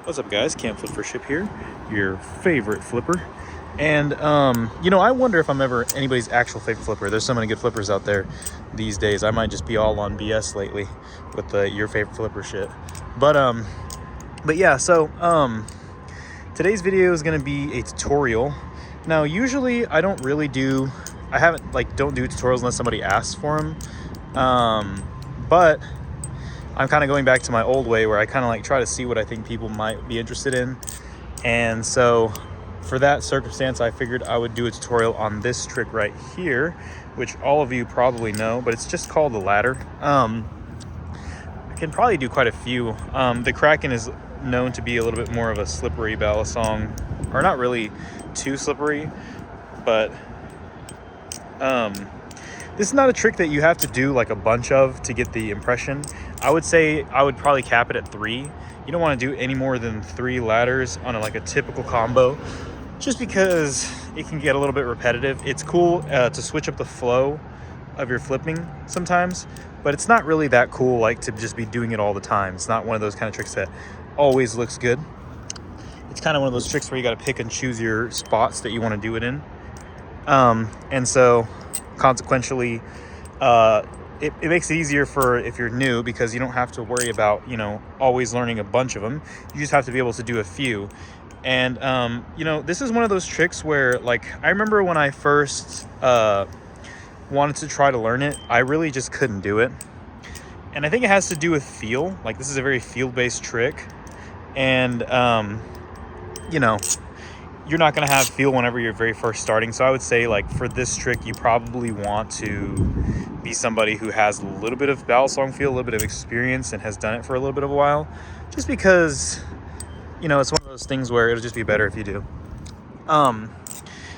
What's up, guys? Camp Flip for Ship here, your favorite flipper. And, I wonder if I'm ever anybody's actual favorite flipper. There's so many good flippers out there these days. I might just be all on BS lately with the your favorite flipper shit. But yeah, so, today's video is going to be a tutorial. Now, usually I don't do tutorials unless somebody asks for them. But I'm kind of going back to my old way where I kind of try to see what I think people might be interested in. And so for that circumstance, I figured I would do a tutorial on this trick right here, which all of you probably know, but it's just called the ladder. I can probably do quite a few. The Kraken is known to be a little bit more of a slippery Balisong, or not really too slippery, but this is not a trick that you have to do like a bunch of to get the impression. I would say I would probably cap it at 3. You don't want to do any more than 3 ladders on a typical combo, just because it can get a little bit repetitive. It's cool to switch up the flow of your flipping sometimes, but it's not really that cool to just be doing it all the time. It's not one of those kind of tricks that always looks good. It's kind of one of those tricks where you got to pick and choose your spots that you want to do it in. And so consequentially, it makes it easier for if you're new, because you don't have to worry about, always learning a bunch of them. You just have to be able to do a few. And, this is one of those tricks where, I remember when I first wanted to try to learn it, I really just couldn't do it. And I think it has to do with feel. This is a very feel-based trick. And, you're not going to have feel whenever you're very first starting. So I would say, for this trick, you probably want to be somebody who has a little bit of Balisong feel, a little bit of experience, and has done it for a little bit of a while. Just because, it's one of those things where it'll just be better if you do.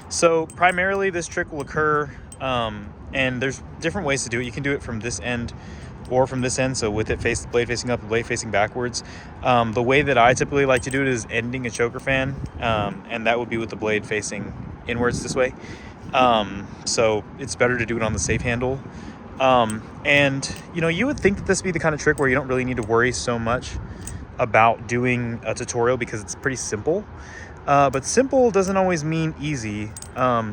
So primarily this trick will occur, and there's different ways to do it. You can do it from this end or from this end, so with blade facing up and blade facing backwards. The way that I typically like to do it is ending a choker fan, and that would be with the blade facing inwards this way. So it's better to do it on the safe handle. And you would think that this would be the kind of trick where you don't really need to worry so much about doing a tutorial, because it's pretty simple. But simple doesn't always mean easy,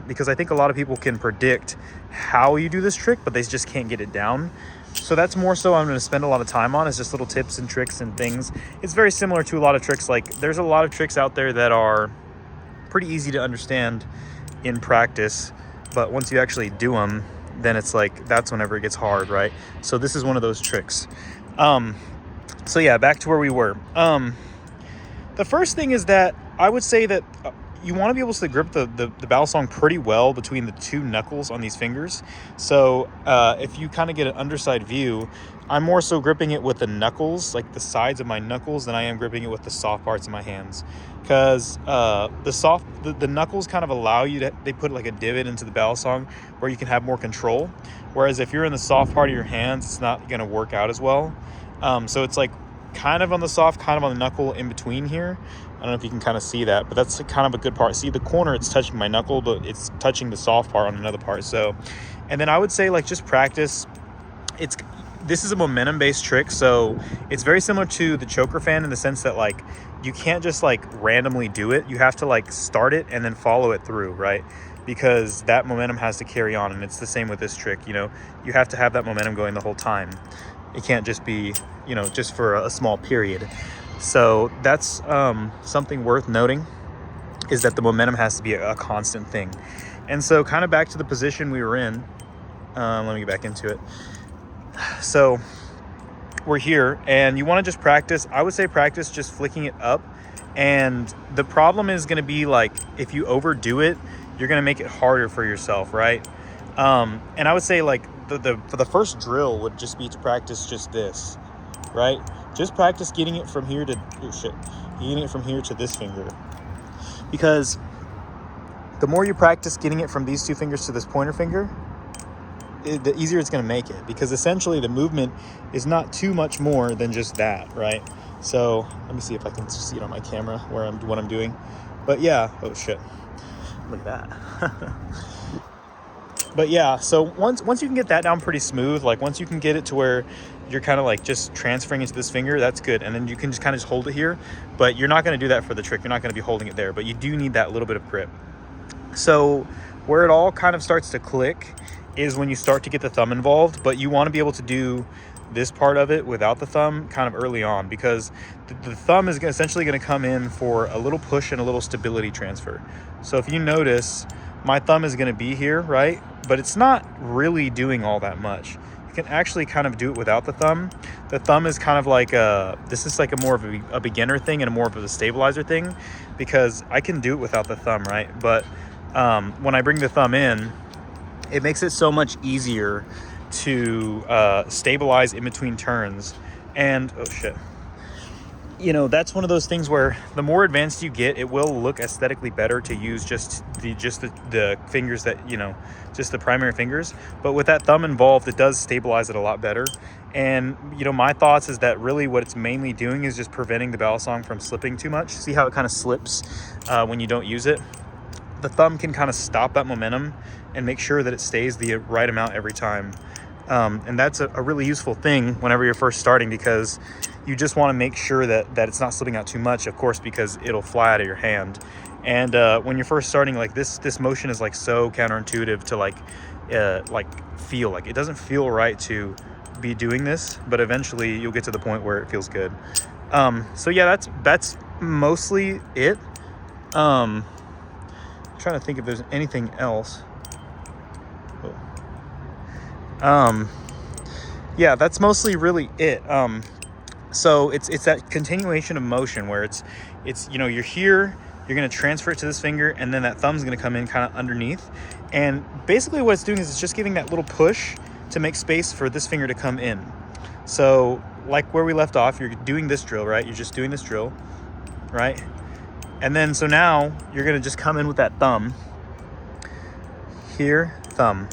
because I think a lot of people can predict how you do this trick, but they just can't get it down. So that's more so I'm going to spend a lot of time on, is just little tips and tricks and things. It's very similar to a lot of tricks. There's a lot of tricks out there that are pretty easy to understand in practice, but once you actually do them, then it's that's whenever it gets hard, right? So this is one of those tricks. So yeah, back to where we were. The first thing is that I would say that you want to be able to grip the Balisong pretty well between the 2 knuckles on these fingers. So if you kind of get an underside view, I'm more so gripping it with the knuckles, the sides of my knuckles, than I am gripping it with the soft parts of my hands. Because the knuckles kind of allow you to, they put a divot into the Balisong where you can have more control. Whereas if you're in the soft part of your hands, it's not going to work out as well. So it's kind of on the soft, kind of on the knuckle in between here. I don't know if you can kind of see that, but that's kind of a good part. See the corner, it's touching my knuckle, but it's touching the soft part on another part. So, and then I would say just practice. This is a momentum based trick. So it's very similar to the choker fan in the sense that you can't just randomly do it. You have to start it and then follow it through, right? Because that momentum has to carry on. And it's the same with this trick. You have to have that momentum going the whole time. It can't just be, just for a small period. So that's something worth noting, is that the momentum has to be a constant thing. And so kind of back to the position we were in. Let me get back into it. So we're here, and you want to just practice. I would say practice just flicking it up. And the problem is going to be if you overdo it, you're going to make it harder for yourself, right? And I would say for the first drill would just be to practice just this, right? Just practice getting it from here to getting it from here to this finger, because the more you practice getting it from these 2 fingers to this pointer finger, the easier it's going to make it, because essentially the movement is not too much more than just that, right? So let me see if I can see it on my camera what I'm doing. But yeah, oh shit, look at that. But yeah, so once you can get that down pretty smooth, once you can get it to where you're kind of like just transferring into this finger, that's good. And then you can just kind of just hold it here, but you're not going to do that for the trick. You're not going to be holding it there, but you do need that little bit of grip. So where it all kind of starts to click is when you start to get the thumb involved, but you want to be able to do this part of it without the thumb kind of early on, because the thumb is essentially going to come in for a little push and a little stability transfer. So if you notice, my thumb is going to be here, right? But it's not really doing all that much. You can actually kind of do it without the thumb. The thumb is kind of like this is like a more of a beginner thing and a more of a stabilizer thing, because I can do it without the thumb, right? But when I bring the thumb in, it makes it so much easier to stabilize in between turns. And oh shit, you know, that's one of those things where the more advanced you get, it will look aesthetically better to use just the fingers that, you know, just the primary fingers. But with that thumb involved, it does stabilize it a lot better. And, you know, my thoughts is that really what it's mainly doing is just preventing the Balisong from slipping too much. See how it kind of slips when you don't use it? The thumb can kind of stop that momentum and make sure that it stays the right amount every time. And that's a really useful thing whenever you're first starting, because you just want to make sure that it's not slipping out too much, of course, because it'll fly out of your hand. And when you're first starting, like this motion is like so counterintuitive to like feel. Like it doesn't feel right to be doing this, but eventually you'll get to the point where it feels good. So yeah, that's mostly it. Trying to think if there's anything else. Yeah, that's mostly really it. So it's that continuation of motion where it's you know, you're here, you're going to transfer it to this finger, and then that thumb's going to come in kind of underneath. And basically what it's doing is it's just giving that little push to make space for this finger to come in. So like where we left off, you're doing this drill, right? You're just doing this drill, right? And then so now you're going to just come in with that thumb. Here, thumb.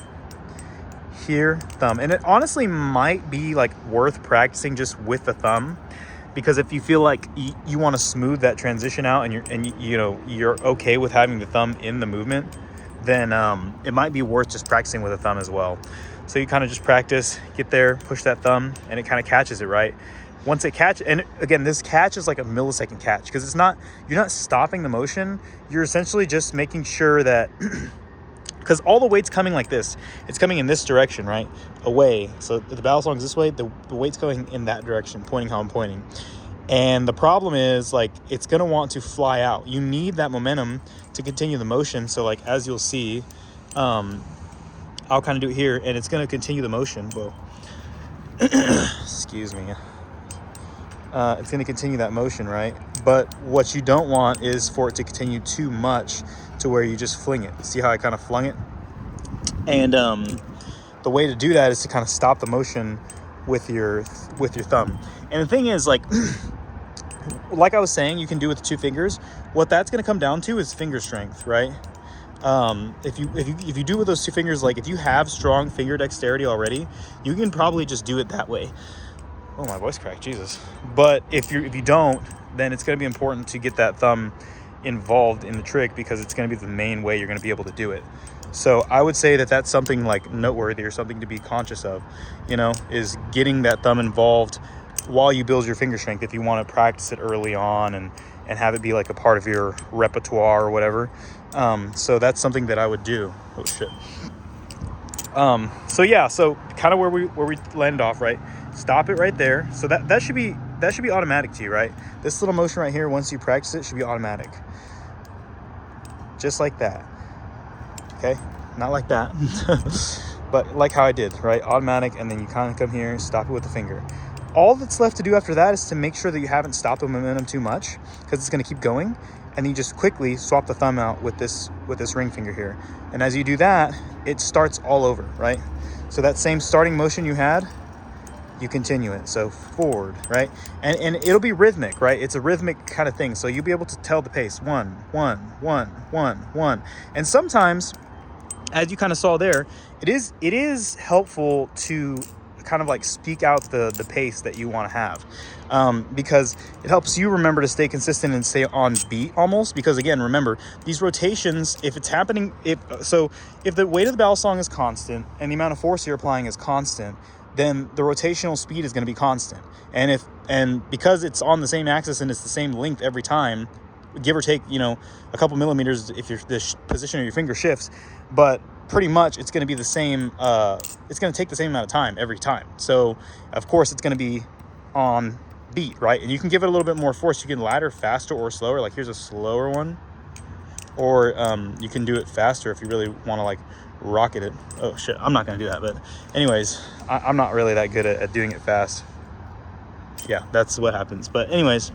Here, thumb. And it honestly might be like worth practicing just with the thumb, because if you feel like you want to smooth that transition out and you know you're okay with having the thumb in the movement, then it might be worth just practicing with a thumb as well. So you kind of just practice, get there, push that thumb, and it kind of catches it, right? Once it catches, and again, this catch is like a millisecond catch, because it's not, you're not stopping the motion. You're essentially just making sure that, because all the weight's coming like this, it's coming in this direction, right? Away. So the Balisong is this way, the weight's going in that direction, pointing how I'm pointing. And the problem is, like, it's going to want to fly out. You need that momentum to continue the motion. So like, as you'll see, I'll kind of do it here, and it's going to continue the motion. Whoa. Excuse me. It's going to continue that motion, right? But what you don't want is for it to continue too much to where you just fling it. See how I kind of flung it? And the way to do that is to kind of stop the motion with your thumb. And the thing is, like I was saying, you can do it with 2 fingers. What that's going to come down to is finger strength, right? If you do it with those 2 fingers, like if you have strong finger dexterity already, you can probably just do it that way. Oh, my voice cracked, Jesus. But if you don't, then it's going to be important to get that thumb involved in the trick, because it's going to be the main way you're going to be able to do it. So I would say that that's something like noteworthy, or something to be conscious of, you know, is getting that thumb involved while you build your finger strength, if you want to practice it early on and have it be like a part of your repertoire or whatever. So that's something that I would do. Oh shit. So yeah, so kind of where we landed off, right? Stop it right there. So that should be automatic to you, right? This little motion right here, once you practice it, should be automatic. Just like that. Okay? Not like that. But like how I did, right? Automatic, and then you kind of come here, stop it with the finger. All that's left to do after that is to make sure that you haven't stopped the momentum too much, because it's going to keep going. And you just quickly swap the thumb out with this ring finger here. And as you do that, it starts all over, right? So that same starting motion you had, you continue it. So forward, right? And it'll be rhythmic, right? It's a rhythmic kind of thing. So you'll be able to tell the pace. 1, 1, 1, 1, 1. And sometimes, as you kind of saw there, it is helpful to kind of like speak out the pace that you want to have, because it helps you remember to stay consistent and stay on beat almost. Because again, remember, these rotations, if it's happening, if the weight of the Balisong is constant and the amount of force you're applying is constant, then the rotational speed is going to be constant. And because it's on the same axis and it's the same length every time, give or take, a couple millimeters if the position of your finger shifts, but pretty much it's going to be the same. It's going to take the same amount of time every time. So of course it's going to be on beat, right? And you can give it a little bit more force. You can ladder faster or slower. Like here's a slower one, or you can do it faster if you really want to like rocket it. Oh shit, I'm not going to do that. But anyways, I'm not really that good at doing it fast. Yeah, that's what happens. But anyways,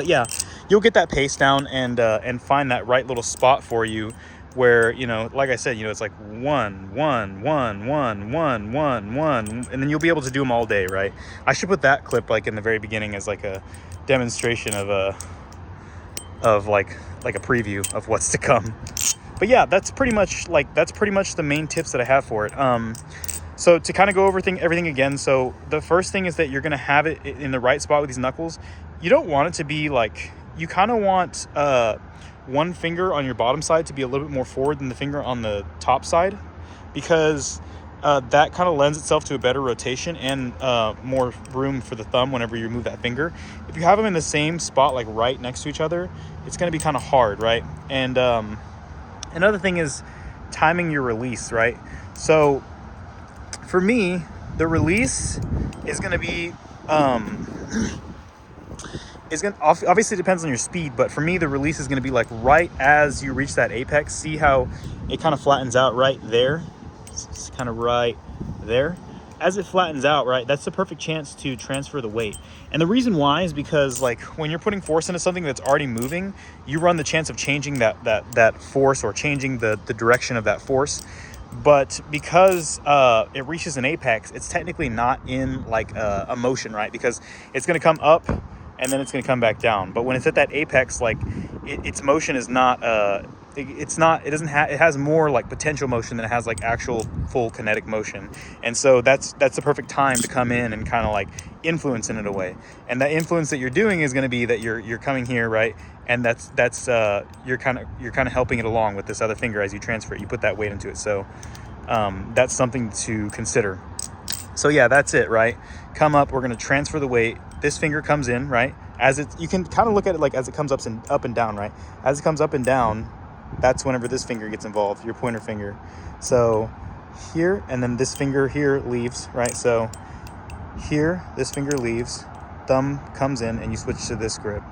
yeah, you'll get that pace down and find that right little spot for you where, like I said, it's like 1, 1, 1, 1, 1, 1, 1, and then you'll be able to do them all day, right? I should put that clip like in the very beginning as like a demonstration of like a preview of what's to come. But yeah, that's pretty much the main tips that I have for it. So to kind of go over everything again, so the first thing is that you're going to have it in the right spot with these knuckles. You don't want it to be like, you kind of want one finger on your bottom side to be a little bit more forward than the finger on the top side, because that kind of lends itself to a better rotation and more room for the thumb whenever you move that finger. If you have them in the same spot, like right next to each other, it's going to be kind of hard, right? And another thing is timing your release, right? So for me, the release is going to be obviously depends on your speed, but for me the release is going to be like right as you reach that apex. See how it kind of flattens out right there? It's kind of right there. As it flattens out, right, that's the perfect chance to transfer the weight. And the reason why is because like when you're putting force into something that's already moving, you run the chance of changing that force or changing the direction of that force. But because it reaches an apex, it's technically not in like a motion, right? Because it's going to come up and then it's going to come back down. But when it's at that apex, like its motion is not it has more like potential motion than it has like actual full kinetic motion. And so that's the perfect time to come in and kind of like influence in it a way. And that influence that you're doing is going to be that you're coming here, right? And that's you're kind of helping it along with this other finger as you transfer it. You put that weight into it. So that's something to consider. So yeah, that's it, right? Come up, we're going to transfer the weight. This finger comes in, right? You can kind of look at it like as it comes up and down, right? As it comes up and down, that's whenever this finger gets involved, your pointer finger. So here, and then this finger here leaves, right? So here, this finger leaves, thumb comes in, and you switch to this grip.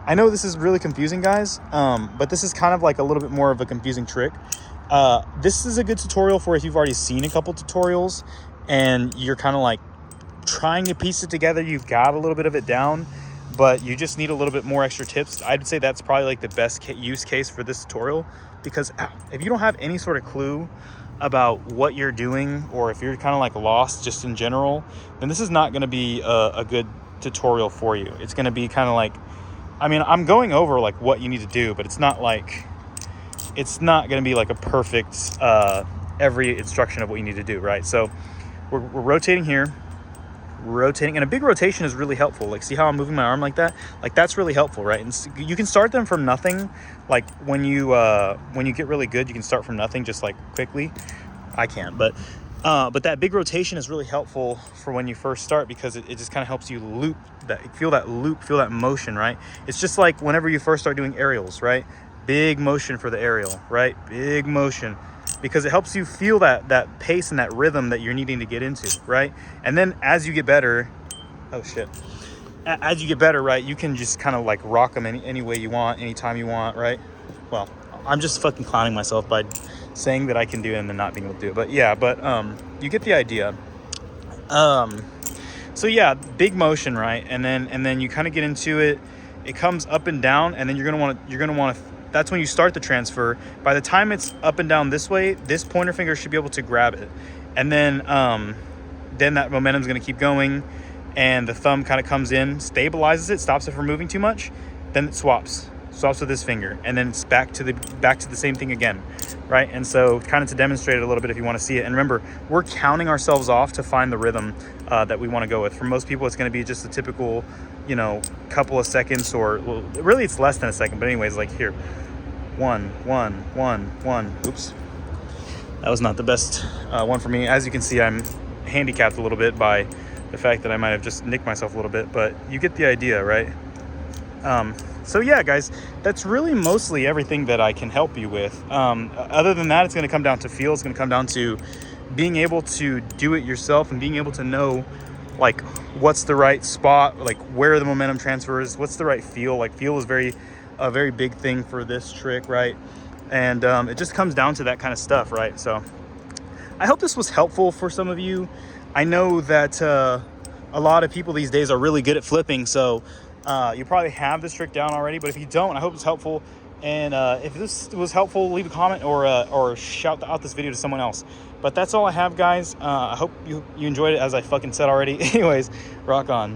I know this is really confusing, guys, but this is kind of like a little bit more of a confusing trick. This is a good tutorial for if you've already seen a couple tutorials and you're kind of like trying to piece it together. You've got a little bit of it down, but you just need a little bit more extra tips. I'd say that's probably like the best use case for this tutorial, because if you don't have any sort of clue about what you're doing, or if you're kind of like lost just in general, then this is not going to be a good tutorial for you. It's going to be kind of like, I mean, I'm going over like what you need to do, but it's not going to be like a perfect every instruction of what you need to do, right? So we're rotating here, and a big rotation is really helpful. Like, see how I'm moving my arm like that? Like, that's really helpful, right? And you can start them from nothing. Like when you get really good, you can start from nothing just like quickly. I can't, but that big rotation is really helpful for when you first start, because it just kind of helps you feel that motion, right? It's just like whenever you first start doing aerials, right? Big motion for the aerial, right? Big motion, because it helps you feel that pace and that rhythm that you're needing to get into, right? And then as you get better, right, you can just kind of like rock them any way you want, anytime you want, right? Well, I'm just fucking clowning myself by saying that I can do it and then not being able to do it. But yeah, you get the idea. So yeah, big motion, right? And then you kind of get into it. It comes up and down, and then you're gonna want to. That's when you start the transfer. By the time it's up and down this way, this pointer finger should be able to grab it, and then that momentum's gonna keep going, and the thumb kind of comes in, stabilizes it, stops it from moving too much, then it swaps with this finger, and then it's back to the same thing again, right? And so kind of to demonstrate it a little bit if you want to see it. And remember, we're counting ourselves off to find the rhythm that we want to go with. For most people, it's going to be just a typical, couple of seconds, or well, really it's less than a second, but anyways, like here, 1 1 1 1. Oops, that was not the best one for me. As you can see, I'm handicapped a little bit by the fact that I might have just nicked myself a little bit, but you get the idea, right? So yeah, guys, that's really mostly everything that I can help you with. Other than that, it's going to come down to feel. It's going to come down to being able to do it yourself and being able to know like what's the right spot, like where the momentum transfer is, what's the right feel. Like feel is a very big thing for this trick, right? And it just comes down to that kind of stuff, right? So I hope this was helpful for some of you. I know that a lot of people these days are really good at flipping, so you probably have this trick down already, but if you don't, I hope it's helpful. And if this was helpful, leave a comment or shout out this video to someone else. But that's all I have, guys. I hope you enjoyed it, as I fucking said already. Anyways, rock on.